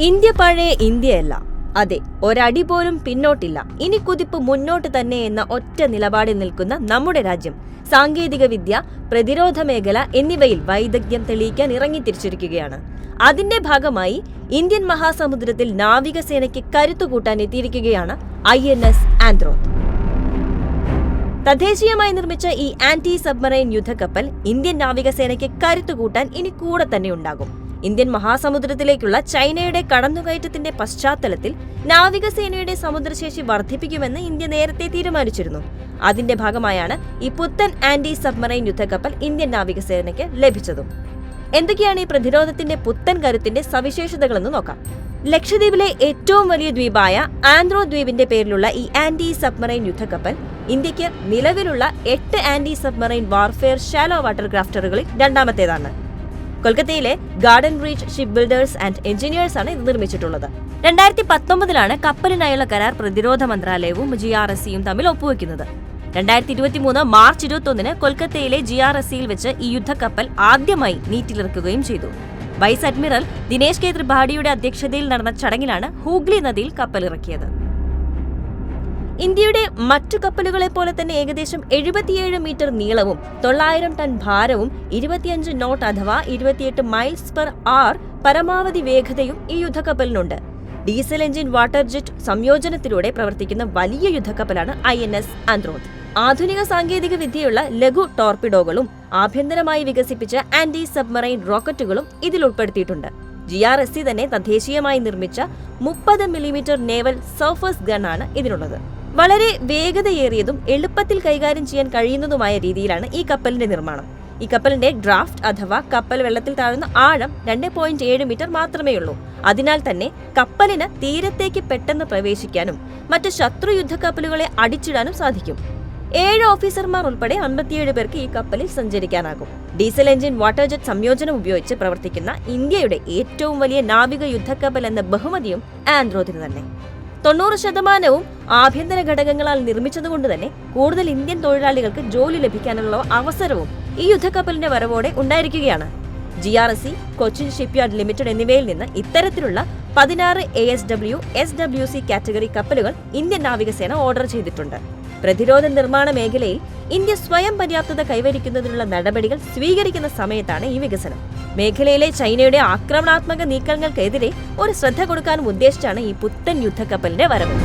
India പഴയ ഇന്ത്യയല്ല. അതെ, ഒരടി പോലും പിന്നോട്ടില്ല. ഇനി കുതിപ്പ് മുന്നോട്ട് തന്നെ എന്ന ഒറ്റ നിലപാടിൽ നിൽക്കുന്ന നമ്മുടെ രാജ്യം സാങ്കേതിക വിദ്യ, പ്രതിരോധ മേഖല എന്നിവയിൽ വൈദഗ്ധ്യം തെളിയിക്കാൻ ഇറങ്ങിത്തിരിച്ചിരിക്കുകയാണ്. അതിന്റെ ഭാഗമായി ഇന്ത്യൻ മഹാസമുദ്രത്തിൽ നാവികസേനയ്ക്ക് കരുത്തുകൂട്ടാൻ എത്തിയിരിക്കുകയാണ് INS ആന്ത്രോത്ത്. തദ്ദേശീയമായി നിർമ്മിച്ച ഈ ആന്റി സബ്മറൈൻ യുദ്ധക്കപ്പൽ ഇന്ത്യൻ നാവികസേനയ്ക്ക് കരുത്തുകൂട്ടാൻ ഇനി കൂടെ തന്നെ ഉണ്ടാകും. ഇന്ത്യൻ മഹാസമുദ്രത്തിലേക്കുള്ള ചൈനയുടെ കടന്നുകയറ്റത്തിന്റെ പശ്ചാത്തലത്തിൽ നാവികസേനയുടെ സമുദ്രശേഷി വർദ്ധിപ്പിക്കുമെന്ന് ഇന്ത്യ നേരത്തെ തീരുമാനിച്ചിരുന്നു. അതിന്റെ ഭാഗമായാണ് ഈ പുത്തൻ ആന്റി സബ്മറൈൻ യുദ്ധക്കപ്പൽ ഇന്ത്യൻ നാവികസേനയ്ക്ക് ലഭിച്ചതും. എന്തൊക്കെയാണ് ഈ പ്രതിരോധത്തിന്റെ പുത്തൻ കരുത്തിന്റെ സവിശേഷതകളെന്ന് നോക്കാം. ലക്ഷദ്വീപിലെ ഏറ്റവും വലിയ ദ്വീപായ ആന്ത്രോത്ത് ദ്വീപിന്റെ പേരിലുള്ള ഈ ആന്റി സബ്മറൈൻ യുദ്ധക്കപ്പൽ ഇന്ത്യക്ക് നിലവിലുള്ള 8 anti submarine warfare shallow water ക്രാഫ്റ്ററുകളിൽ രണ്ടാമത്തേതാണ്. കൊൽക്കത്തയിലെ Garden Reach Ship Builders and Engineers ആണ് ഇത് നിർമ്മിച്ചിട്ടുള്ളത്. 2019 കപ്പലിനായുള്ള കരാർ പ്രതിരോധ മന്ത്രാലയവും GRSCയും തമ്മിൽ ഒപ്പുവെക്കുന്നത്. 2023 മാർച്ച് 21 കൊൽക്കത്തയിലെ GRSCയിൽ വെച്ച് ഈ യുദ്ധക്കപ്പൽ ആദ്യമായി നീറ്റിലിറക്കുകയും ചെയ്തു. വൈസ് അഡ്മിറൽ ദിനേശ് കെ ത്രിപാഠിയുടെ അധ്യക്ഷതയിൽ നടന്ന ചടങ്ങിലാണ് ഹൂഗ്ലി നദിയിൽ കപ്പലിറക്കിയത്. ഇന്ത്യയുടെ മറ്റു കപ്പലുകളെ പോലെ തന്നെ ഏകദേശം 77 മീറ്റർ നീളവും 900 ടൺ ഭാരവും 25 നോട്ട് അഥവാ 28 മൈൽസ് പെർ അവർ പരമാവധി വേഗതയും ഈ യുദ്ധക്കപ്പലിനുണ്ട്. ഡീസൽ എഞ്ചിൻ വാട്ടർ ജെറ്റ് സംയോജനത്തിലൂടെ പ്രവർത്തിക്കുന്ന വലിയ യുദ്ധക്കപ്പലാണ് INS ആന്ത്രോത്ത്. ആധുനിക സാങ്കേതിക വിദ്യയുള്ള ലഘു ടോർപിഡോകളും ആഭ്യന്തരമായി വികസിപ്പിച്ച ആന്റി സബ്മറൈൻ റോക്കറ്റുകളും ഇതിൽ ഉൾപ്പെടുത്തിയിട്ടുണ്ട്. GRSC തന്നെ തദ്ദേശീയമായി നിർമ്മിച്ച 30 മില്ലിമീറ്റർ നേവൽ സർഫസ് ഗൺ ആണ് ഇതിനുള്ളത്. വളരെ വേഗതയേറിയതും എളുപ്പത്തിൽ കൈകാര്യം ചെയ്യാൻ കഴിയുന്നതുമായ രീതിയിലാണ് ഈ കപ്പലിന്റെ നിർമ്മാണം. ഈ കപ്പലിന്റെ ഡ്രാഫ്റ്റ് അഥവാ കപ്പൽ വെള്ളത്തിൽ താഴുന്ന ആഴം 2.7 മീറ്റർ മാത്രമേ ഉള്ളൂ. അതിനാൽ തന്നെ കപ്പലിന് തീരത്തേക്ക് പെട്ടെന്ന് പ്രവേശിക്കാനും മറ്റ് ശത്രു യുദ്ധക്കപ്പലുകളെ അടിച്ചിടാനും സാധിക്കും. 7 ഓഫീസർമാർ ഉൾപ്പെടെ 57 പേർക്ക് ഈ കപ്പലിൽ സഞ്ചരിക്കാനാകും. ഡീസൽ എഞ്ചിൻ വാട്ടർ ജെറ്റ് സംയോജനം ഉപയോഗിച്ച് പ്രവർത്തിക്കുന്ന ഇന്ത്യയുടെ ഏറ്റവും വലിയ നാവിക യുദ്ധക്കപ്പൽ എന്ന ബഹുമതിയും ആന്ത്രോത്തിന് തന്നെ. 90% ആഭ്യന്തര ഘടകങ്ങളാൽ നിർമ്മിച്ചതുകൊണ്ട് തന്നെ കൂടുതൽ ഇന്ത്യൻ തൊഴിലാളികൾക്ക് ജോലി ലഭിക്കാനുള്ള അവസരവും ഈ യുദ്ധക്കപ്പലിന്റെ വരവോടെ ഉണ്ടായിരിക്കുകയാണ്. GRSC, കൊച്ചിൻ ഷിപ്പ്യാർഡ് ലിമിറ്റഡ് എന്നിവയിൽ നിന്ന് ഇത്തരത്തിലുള്ള 16 ASW, SWC കാറ്റഗറി കപ്പലുകൾ ഇന്ത്യൻ നാവികസേന ഓർഡർ ചെയ്തിട്ടുണ്ട്. പ്രതിരോധ നിർമ്മാണ മേഖലയിൽ ഇന്ത്യ സ്വയം പര്യാപ്തത കൈവരിക്കുന്നതിനുള്ള നടപടികൾ സ്വീകരിക്കുന്ന സമയത്താണ് ഈ വികസനം. മേഖലയിലെ ചൈനയുടെ ആക്രമണാത്മക നീക്കങ്ങൾക്കെതിരെ ഒരു ശ്രദ്ധ കൊടുക്കാനും ഉദ്ദേശിച്ചാണ് ഈ പുത്തൻ യുദ്ധക്കപ്പലിന്റെ വരവ്.